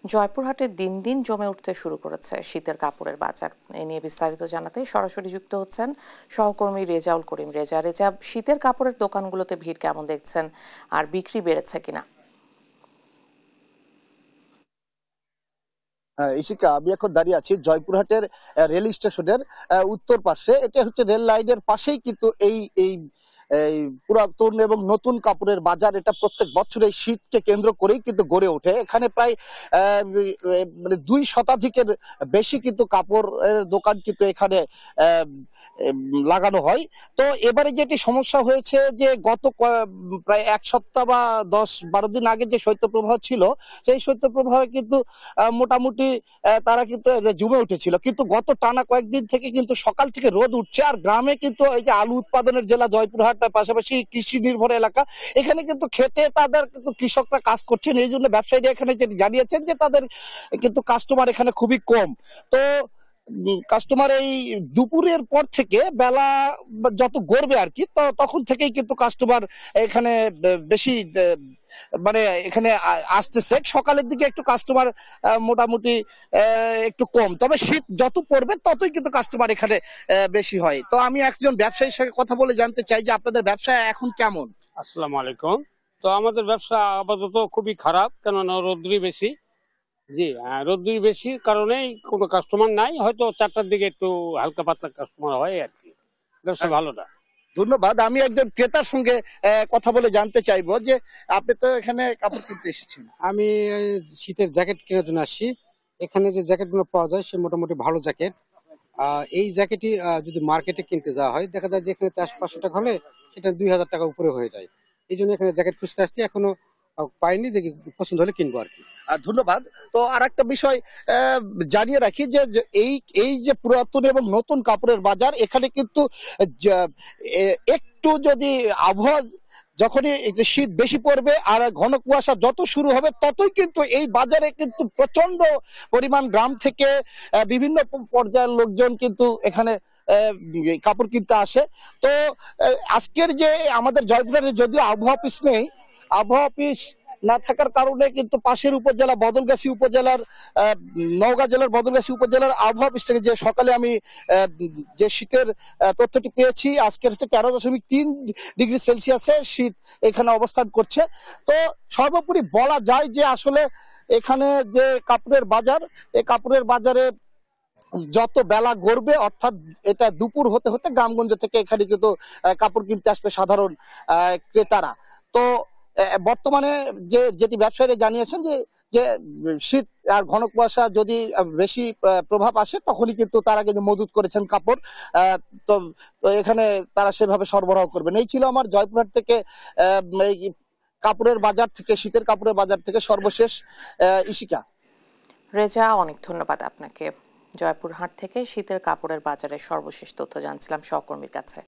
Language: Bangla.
জয়পুরহাটে দিন দিন জমে উঠতে শুরু করেছে শীতের কাপড়ের বাজার। এ নিয়ে বিস্তারিত জানাতে সরাসরি যুক্ত হচ্ছেন সহকর্মী রেজাউল করিম। রেজা, শীতের কাপড়ের দোকানগুলোতে ভিড় কেমন দেখছেন, আর বিক্রি বেড়েছে কিনা? ইশিকা, আমি এখন দাঁড়িয়ে আছি জয়পুরহাটের রেল স্টেশনের উত্তর পাশে। এটা হচ্ছে রেল লাইনের পাশেই কিন্তু এই এই এই পুরাতন এবং নতুন কাপড়ের বাজার। এটা প্রত্যেক বছর এই শীতকে কেন্দ্র করেই কিন্তু গড়ে ওঠে। এখানে প্রায় মানে 2 শতাধিকের বেশি কিন্তু কাপড়ের দোকান কিন্তু এখানে আহ, লাগানো হয়। তো এবারে যেটি সমস্যা হয়েছে যে গত প্রায় 1 সপ্তাহ বা 10-12 দিন আগে যে শৈত্যপ্রবাহ ছিল, সেই শৈত্যপ্রবাহে কিন্তু মোটামুটি তারা কিন্তু জমে উঠেছিল। কিন্তু গত টানা কয়েকদিন থেকে কিন্তু সকাল থেকে রোদ উঠছে। আর গ্রামে কিন্তু এই যে আলু উৎপাদনের জেলা জয়পুরহাট, পাশাপাশি কৃষি নির্ভর এলাকা, এখানে কিন্তু খেতে তাদের কিন্তু কৃষকরা কাজ করছেন। এই জন্য ব্যবসায়ীরা এখানে যেটি জানিয়েছেন যে তাদের কিন্তু কাস্টমার এখানে খুবই কম। তো কাস্টমার এই দুপুরের পর থেকে বেলা যত গড়বে আর কি, তো তখন থেকেই কিন্তু কাস্টমার এখানে বেশি মানে এখানে আসতেছে। সকালের দিকে একটু কাস্টমার মোটামুটি একটু কম, তবে শীত যত পড়বে ততই কিন্তু কাস্টমার এখানে বেশি হয়। তো আমি একজন ব্যবসায়ীর সঙ্গে কথা বলে জানতে চাই যে আপনাদের ব্যবসা এখন কেমন? আসসালামু আলাইকুম। তো আমাদের ব্যবসা আপাতত খুবই খারাপ, কেননা রোদ্রি বেশি। জি, রোদ্রি বেশির কারণেই কোনো কাস্টমার নাই। হয়তো 4টার দিকে একটু হালকা পাতলা কাস্টমার হয় আর কি। ব্যবসা ভালো না। ধন্যবাদ। আমি একজন ক্রেতার সঙ্গে কথা বলে জানতে চাইবো যে আপনি তো এখানে কাপড় কিনতে এসেছেন। আমি শীতের জ্যাকেট কেনার জন্য আসছি। এখানে যে জ্যাকেটগুলো পাওয়া যায় সে মোটামুটি ভালো জ্যাকেট। এই জ্যাকেটই যদি মার্কেটে কিনতে যাওয়া হয়, দেখা যায় যে এখানে 400-500 টাকা হলে সেটা 2000 টাকা উপরে হয়ে যায়। এই জন্য এখানে জ্যাকেট খুঁজতে আসছি, এখনো পাইনি, দেখি পছন্দ হলে কিনবো আর কি। ধন্যবাদ। তো আর একটা বিষয় জানিয়ে রাখি যে যে এই এই যে পুরাতন এবং নতুন কাপড়ের বাজার, এখানে কিন্তু একটু যদি আবহাওয়া যখনই একটু শীত বেশি পড়বে আর ঘন কুয়াশা যত শুরু হবে, ততই কিন্তু এই বাজারে কিন্তু প্রচন্ড পরিমাণ গ্রাম থেকে বিভিন্ন পর্যায়ের লোকজন কিন্তু এখানে কাপড় কিনতে আসে। তো আজকের যে আমাদের জয়পুরহাটে যদিও আবহাওয়া অফিস নেই, আবহাওয়া অফিস না থাকার কারণে কিন্তু পাশের উপজেলা বদলগাছি উপজেলার নওগাঁ জেলার বদলগাছি উপজেলার আবহাওয়া অফিস থেকে যে সকালে আমি যে শীতের তথ্যটি পেয়েছি, আজকের হচ্ছে 13.3 ডিগ্রি সেলসিয়াসে শীত এখানে অবস্থান করছে। তো সর্বোপরি বলা যায় যে আসলে এখানে যে কাপড়ের বাজার, এই কাপড়ের বাজারে যত বেলা গড়বে, অর্থাৎ এটা দুপুর হতে হতে গ্রামগঞ্জ থেকে এখানে কিন্তু কাপড় কিনতে আসবে সাধারণ ক্রেতারা। তো বর্তমানে যেটি ব্যবসায়ীরা জানিয়েছেন যে যে শীত আর ঘন কুয়াশা যদি বেশি প্রভাব আসে, তখনই কিন্তু তারা কিন্তু মজুত করেছেন কাপড়। তো তো এখানে তারা সেভাবে সরবরাহ করবেন। এই ছিল আমার জয়পুরহাট থেকে এই কাপড়ের বাজার থেকে, শীতের কাপড়ের বাজার থেকে সর্বশেষ ইশিকা। রেজা, অনেক ধন্যবাদ আপনাকে। জয়পুরহাট থেকে শীতের কাপড়ের বাজারের সর্বশেষ তথ্য জানছিলাম সহকর্মীর কাছে।